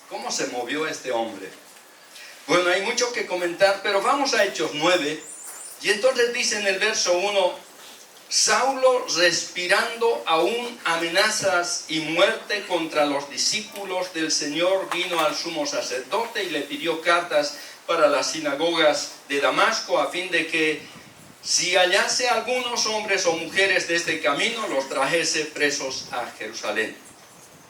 ¿Cómo se movió este hombre? Bueno, hay mucho que comentar, pero vamos a Hechos 9. Y entonces dice en el verso 1, Saulo, respirando aún amenazas y muerte contra los discípulos del Señor, vino al sumo sacerdote y le pidió cartas para las sinagogas de Damasco, a fin de que si hallase algunos hombres o mujeres de este camino, los trajese presos a Jerusalén.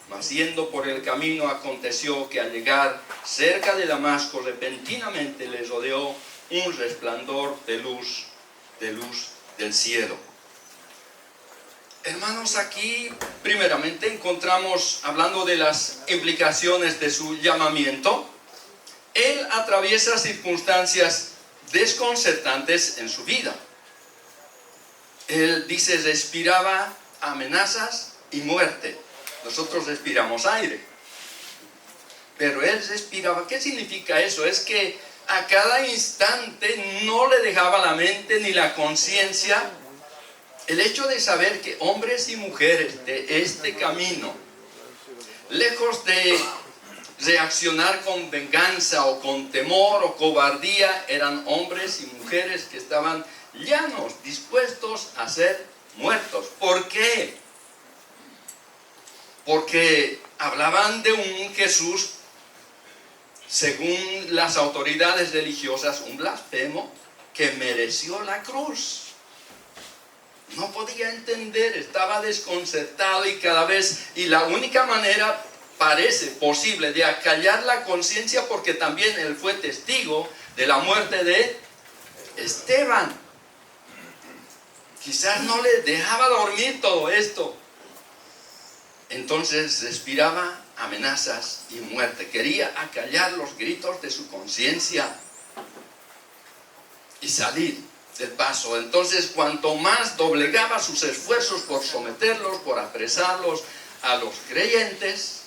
Mas yendo por el camino, aconteció que al llegar cerca de Damasco, repentinamente les rodeó un resplandor de luz del cielo. Hermanos, aquí primeramente encontramos, hablando de las implicaciones de su llamamiento, él atraviesa circunstancias desconcertantes en su vida. Él dice, respiraba amenazas y muerte. Nosotros respiramos aire, pero él respiraba. ¿Qué significa eso? Es que a cada instante no le dejaba la mente ni la conciencia el hecho de saber que hombres y mujeres de este camino, lejos de reaccionar con venganza o con temor o cobardía, eran hombres y mujeres que estaban llanos, dispuestos a ser muertos. ¿Por qué? Porque hablaban de un Jesús, según las autoridades religiosas, un blasfemo que mereció la cruz. No podía entender, estaba desconcertado y la única manera parece posible de acallar la conciencia, porque también él fue testigo de la muerte de Esteban. Quizás no le dejaba dormir todo esto. Entonces respiraba amenazas y muerte. Quería acallar los gritos de su conciencia y salir del paso. Entonces, cuanto más doblegaba sus esfuerzos por someterlos, por apresarlos a los creyentes,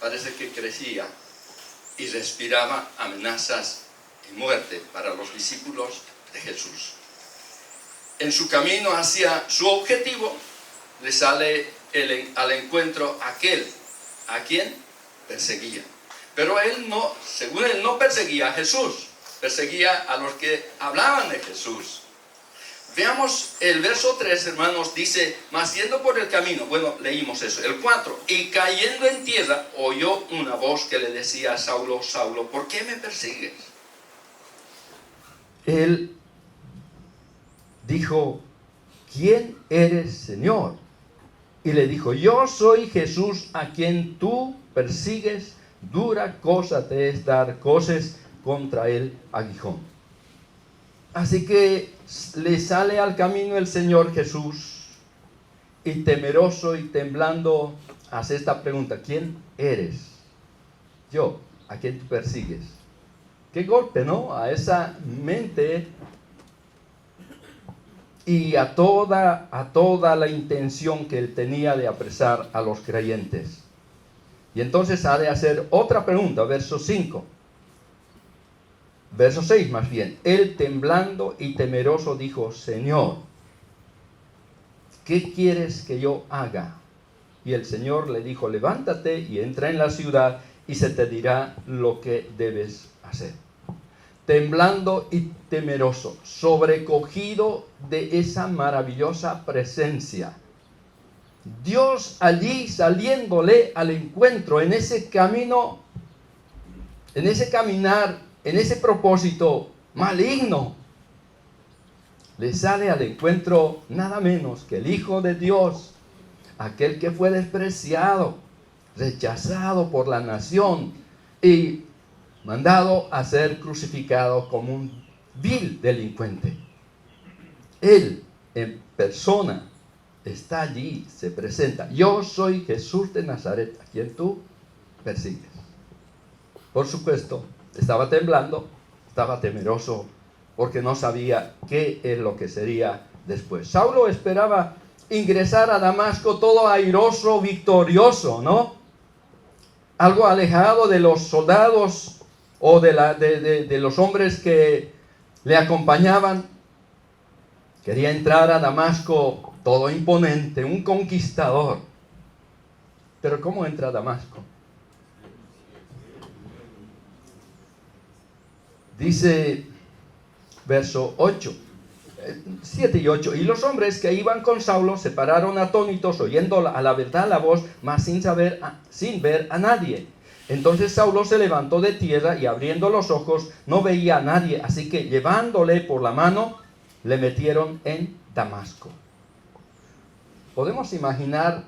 parece que crecía y respiraba amenazas y muerte para los discípulos de Jesús. En su camino hacia su objetivo, le sale al encuentro aquel a quien perseguía. Pero él no, según él, no perseguía a Jesús, perseguía a los que hablaban de Jesús. Veamos el verso 3, hermanos, dice, mas yendo por el camino, bueno, leímos eso. El 4, y cayendo en tierra, oyó una voz que le decía a Saulo, Saulo, ¿por qué me persigues? Él dijo, ¿quién eres, Señor? Y le dijo, yo soy Jesús a quien tú persigues, dura cosa te es dar coces contra el aguijón. Así que le sale al camino el Señor Jesús y temeroso y temblando hace esta pregunta, ¿quién eres? Yo, ¿a quién tú persigues? Qué golpe, ¿no? A esa mente y a toda la intención que él tenía de apresar a los creyentes. Y entonces ha de hacer otra pregunta, verso 5. Verso 6 más bien. Él temblando y temeroso dijo, Señor, ¿qué quieres que yo haga? Y el Señor le dijo, levántate y entra en la ciudad y se te dirá lo que debes hacer. Temblando y temeroso, sobrecogido de esa maravillosa presencia. Dios allí saliéndole al encuentro, en ese camino, en ese caminar, en ese propósito maligno, le sale al encuentro nada menos que el Hijo de Dios, aquel que fue despreciado, rechazado por la nación y mandado a ser crucificado como un vil delincuente. Él en persona está allí, se presenta. Yo soy Jesús de Nazaret, a quien tú persigues. Por supuesto, estaba temblando, estaba temeroso, porque no sabía qué es lo que sería después. Saulo esperaba ingresar a Damasco todo airoso, victorioso, ¿no? Algo alejado de los soldados o de los hombres que le acompañaban. Quería entrar a Damasco todo imponente, un conquistador. Pero ¿cómo entra a Damasco? Dice verso 8, 7 y 8. Y los hombres que iban con Saulo se pararon atónitos, oyendo a la verdad la voz, mas sin ver a nadie. Entonces Saulo se levantó de tierra y abriendo los ojos no veía a nadie, así que llevándole por la mano le metieron en Damasco. Podemos imaginar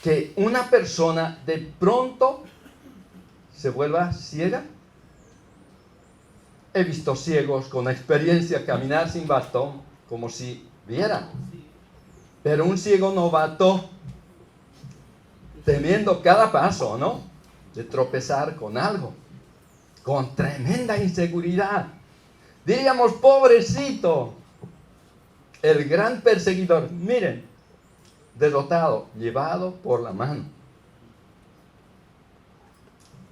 que una persona de pronto se vuelva ciega. He visto ciegos con experiencia caminar sin bastón como si vieran. Pero un ciego novato, temiendo cada paso, ¿no? De tropezar con algo, con tremenda inseguridad. Diríamos, pobrecito, el gran perseguidor. Miren, derrotado, llevado por la mano.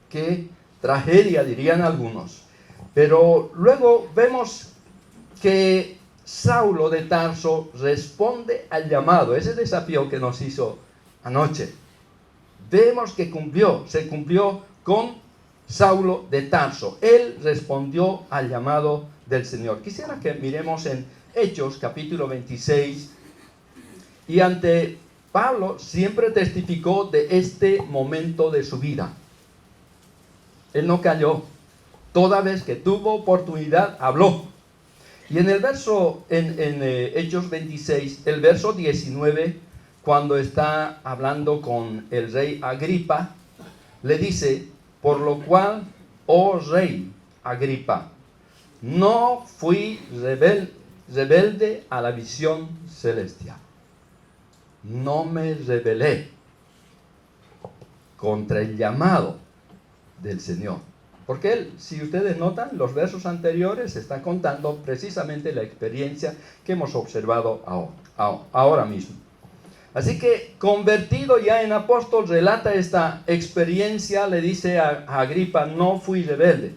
Qué tragedia, dirían algunos. Pero luego vemos que Saulo de Tarso responde al llamado, ese desafío que nos hizo anoche. Vemos que se cumplió con Saulo de Tarso. Él respondió al llamado del Señor. Quisiera que miremos en Hechos capítulo 26. Y ante Pablo siempre testificó de este momento de su vida. Él no cayó. Toda vez que tuvo oportunidad, habló. Y en el verso, en Hechos 26, el verso 19, cuando está hablando con el rey Agripa, le dice, por lo cual, oh rey Agripa, no fui rebelde a la visión celestial. No me rebelé contra el llamado del Señor. Porque él, si ustedes notan, los versos anteriores está contando precisamente la experiencia que hemos observado ahora mismo. Así que, convertido ya en apóstol, relata esta experiencia, le dice a Agripa, no fui rebelde.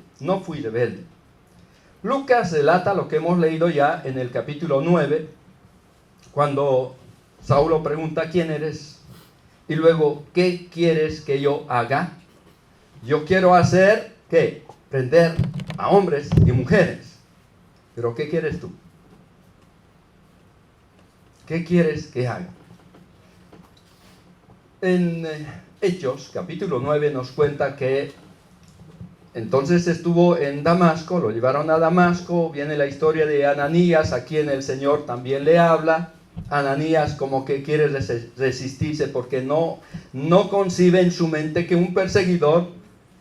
Lucas relata lo que hemos leído ya en el capítulo 9, cuando Saulo pregunta, ¿quién eres? Y luego, ¿qué quieres que yo haga? Yo quiero hacer, ¿qué? Prender a hombres y mujeres. Pero ¿qué quieres tú? ¿Qué quieres que haga? En Hechos, capítulo 9, nos cuenta que entonces estuvo en Damasco, lo llevaron a Damasco, viene la historia de Ananías, a quien el Señor también le habla. Ananías como que quiere resistirse porque no concibe en su mente que un perseguidor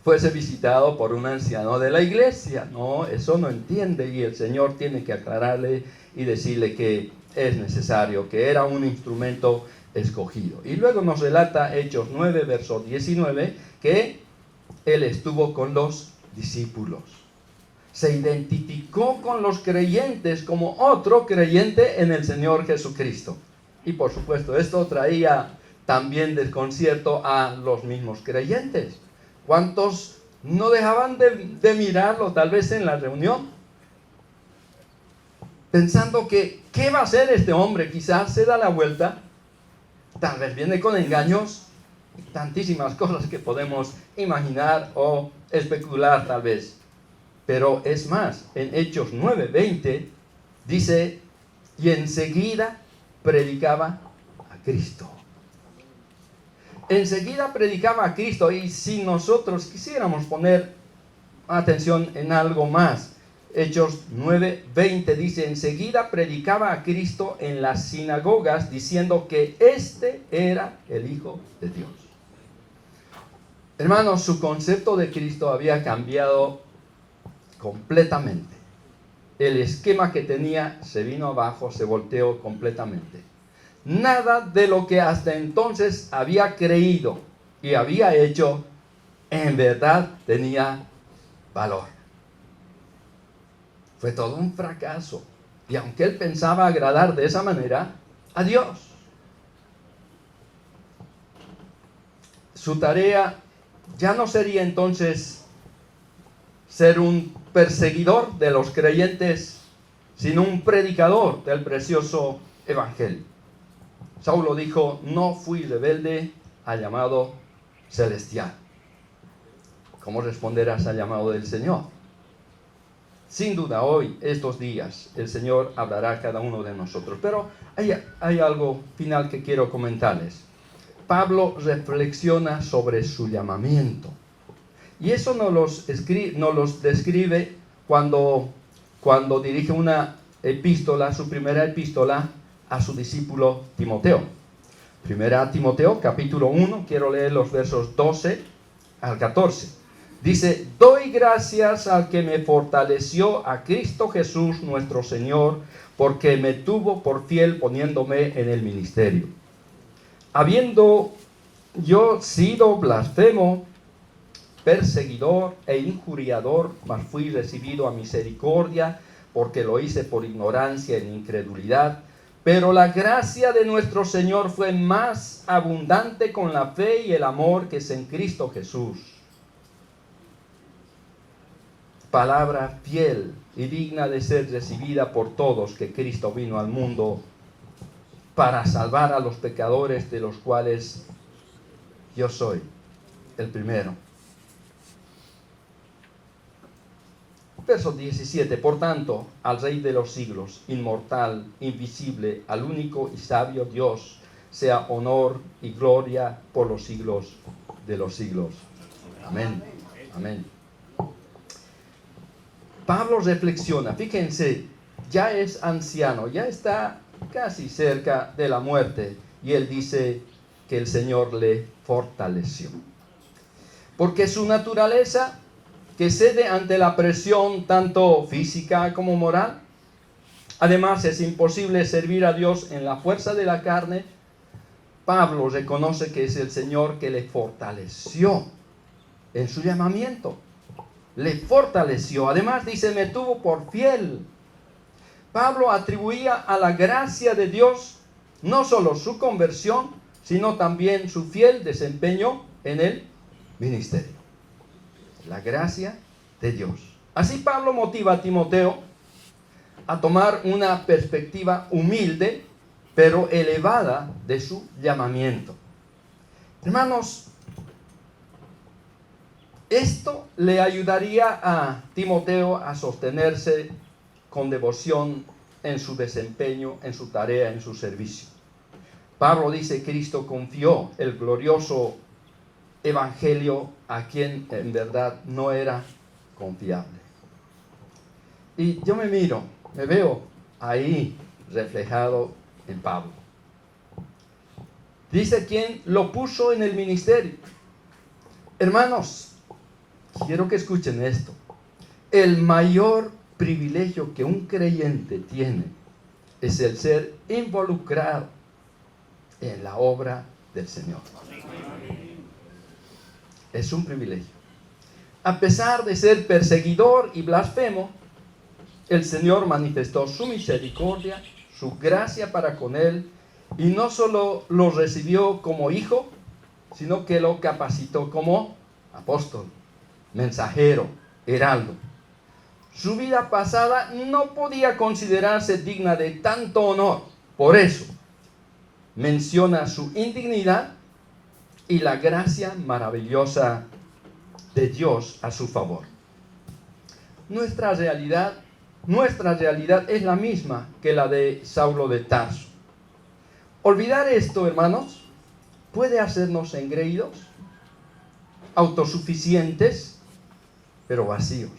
fuese visitado por un anciano de la iglesia. No, eso no entiende, y el Señor tiene que aclararle y decirle que es necesario, que era un instrumento escogido. Y luego nos relata Hechos 9, verso 19, que él estuvo con los discípulos. Se identificó con los creyentes como otro creyente en el Señor Jesucristo. Y por supuesto, esto traía también desconcierto a los mismos creyentes. ¿Cuántos no dejaban de mirarlo tal vez en la reunión? Pensando que, ¿qué va a hacer este hombre? Quizás se da la vuelta, tal vez viene con engaños, tantísimas cosas que podemos imaginar o especular tal vez. Pero es más, en Hechos 9:20 dice, y enseguida predicaba a Cristo. Enseguida predicaba a Cristo. Y si nosotros quisiéramos poner atención en algo más, Hechos 9:20 dice, enseguida predicaba a Cristo en las sinagogas, diciendo que este era el Hijo de Dios. Hermanos, su concepto de Cristo había cambiado completamente. El esquema que tenía se vino abajo, se volteó completamente. Nada de lo que hasta entonces había creído y había hecho, en verdad tenía valor. Fue todo un fracaso. Y aunque él pensaba agradar de esa manera a Dios, su tarea ya no sería entonces ser un perseguidor de los creyentes, sino un predicador del precioso evangelio. Saulo dijo, no fui rebelde al llamado celestial. ¿Cómo responderás al llamado del Señor? Sin duda, hoy, estos días, el Señor hablará a cada uno de nosotros. Pero hay algo final que quiero comentarles. Pablo reflexiona sobre su llamamiento. Y eso nos los describe cuando dirige una epístola, su primera epístola, a su discípulo Timoteo. Primera Timoteo, capítulo 1, quiero leer los versos 12 al 14. Dice: doy gracias al que me fortaleció, a Cristo Jesús nuestro Señor, porque me tuvo por fiel poniéndome en el ministerio. Habiendo yo sido blasfemo, perseguidor e injuriador, mas fui recibido a misericordia, porque lo hice por ignorancia e incredulidad. Pero la gracia de nuestro Señor fue más abundante con la fe y el amor que es en Cristo Jesús. Palabra fiel y digna de ser recibida por todos, que Cristo vino al mundo para salvar a los pecadores, de los cuales yo soy el primero. Verso 17. Por tanto, al Rey de los siglos, inmortal, invisible, al único y sabio Dios, sea honor y gloria por los siglos de los siglos. Amén. Amén. Pablo reflexiona, fíjense, ya es anciano, ya está casi cerca de la muerte, y él dice que el Señor le fortaleció. Porque su naturaleza, que cede ante la presión tanto física como moral, además es imposible servir a Dios en la fuerza de la carne, Pablo reconoce que es el Señor que le fortaleció en su llamamiento. Le fortaleció. Además dice, me tuvo por fiel. Pablo atribuía a la gracia de Dios no solo su conversión, sino también su fiel desempeño en el ministerio. La gracia de Dios. Así Pablo motiva a Timoteo a tomar una perspectiva humilde, pero elevada de su llamamiento. Hermanos, esto le ayudaría a Timoteo a sostenerse con devoción en su desempeño, en su tarea, en su servicio. Pablo dice, Cristo confió el glorioso evangelio a quien en verdad no era confiable. Y yo me veo ahí reflejado en Pablo. Dice quien lo puso en el ministerio. Hermanos, quiero que escuchen esto. El mayor privilegio que un creyente tiene es el ser involucrado en la obra del Señor. Es un privilegio. A pesar de ser perseguidor y blasfemo, el Señor manifestó su misericordia, su gracia para con él, y no solo lo recibió como hijo, sino que lo capacitó como apóstol, mensajero, heraldo. Su vida pasada no podía considerarse digna de tanto honor. Por eso menciona su indignidad y la gracia maravillosa de Dios a su favor. Nuestra realidad es la misma que la de Saulo de Tarso. Olvidar esto, hermanos, puede hacernos engreídos, autosuficientes, pero vacíos.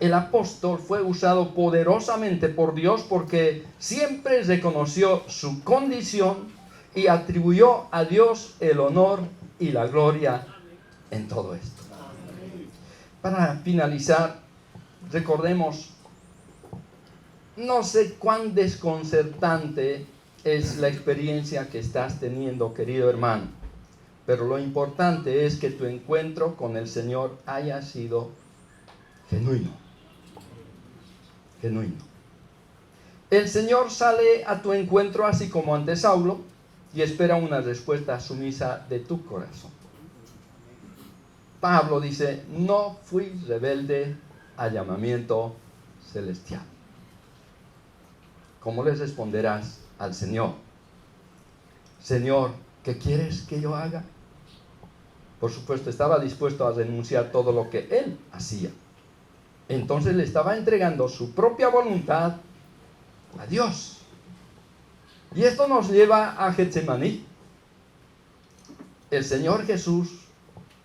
El apóstol fue usado poderosamente por Dios porque siempre reconoció su condición y atribuyó a Dios el honor y la gloria en todo esto. Para finalizar, recordemos, no sé cuán desconcertante es la experiencia que estás teniendo, querido hermano, pero lo importante es que tu encuentro con el Señor haya sido genuino. El Señor sale a tu encuentro así como ante Saulo y espera una respuesta sumisa de tu corazón. Pablo dice, no fui rebelde al llamamiento celestial. ¿Cómo le responderás al Señor? Señor, ¿qué quieres que yo haga? Por supuesto, estaba dispuesto a renunciar todo lo que él hacía. Entonces le estaba entregando su propia voluntad a Dios. Y esto nos lleva a Getsemaní. El Señor Jesús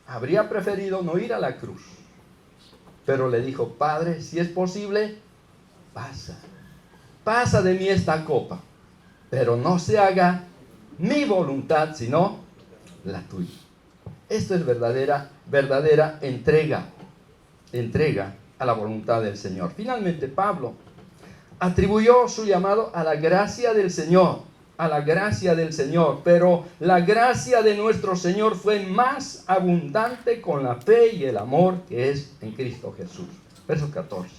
habría preferido no ir a la cruz, pero le dijo: Padre, si es posible, pasa de mí esta copa, pero no se haga mi voluntad, sino la tuya. Esto es verdadera entrega a la voluntad del Señor. Finalmente, Pablo atribuyó su llamado a la gracia del Señor, pero la gracia de nuestro Señor fue más abundante con la fe y el amor que es en Cristo Jesús. Verso 14.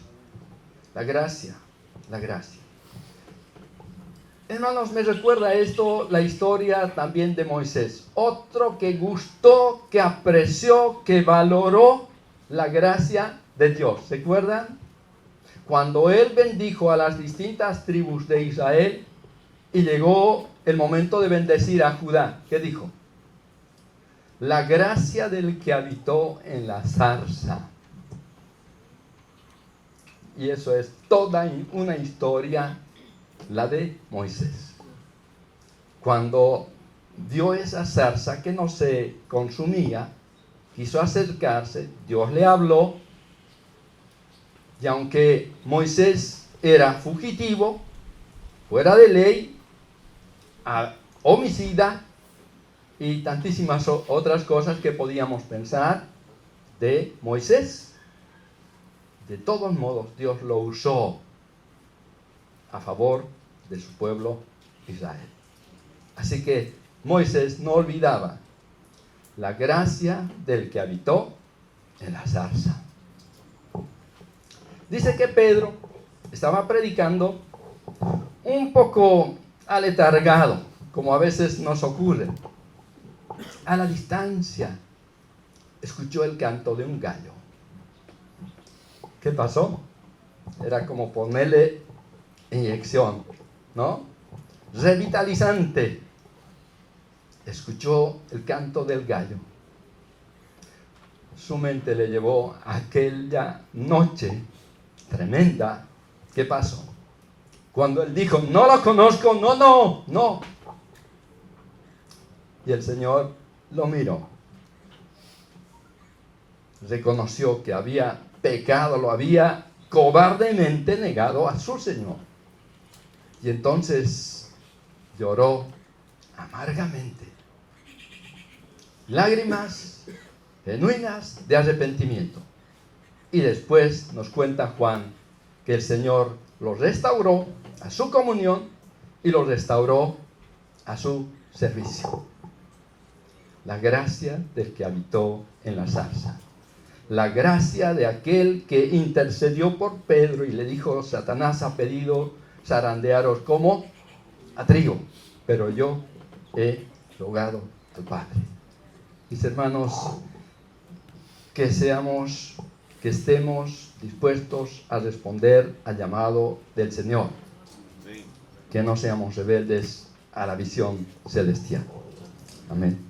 La gracia. Hermanos, me recuerda esto la historia también de Moisés. Otro que gustó, que apreció, que valoró la gracia de Dios. ¿Se acuerdan? Cuando él bendijo a las distintas tribus de Israel y llegó el momento de bendecir a Judá, ¿qué dijo? La gracia del que habitó en la zarza. Y eso es toda una historia, la de Moisés. Cuando vio esa zarza que no se consumía, quiso acercarse, Dios le habló, y aunque Moisés era fugitivo, fuera de ley, homicida y tantísimas otras cosas que podíamos pensar de Moisés, de todos modos Dios lo usó a favor de su pueblo Israel. Así que Moisés no olvidaba la gracia del que habitó en la zarza. Dice que Pedro estaba predicando un poco aletargado, como a veces nos ocurre. A la distancia escuchó el canto de un gallo. ¿Qué pasó? Era como ponerle inyección, ¿no? Revitalizante. Escuchó el canto del gallo. Su mente le llevó a aquella noche tremenda. ¿Qué pasó? Cuando él dijo: no lo conozco, no. Y el Señor lo miró. Reconoció que había pecado, lo había cobardemente negado a su Señor. Y entonces lloró amargamente. Lágrimas genuinas de arrepentimiento. Y después nos cuenta Juan que el Señor lo restauró a su comunión y lo restauró a su servicio. La gracia del que habitó en la zarza. La gracia de aquel que intercedió por Pedro y le dijo: Satanás ha pedido zarandearos como a trigo, pero yo he rogado al Padre. Mis hermanos, que estemos dispuestos a responder al llamado del Señor. Que no seamos rebeldes a la visión celestial. Amén.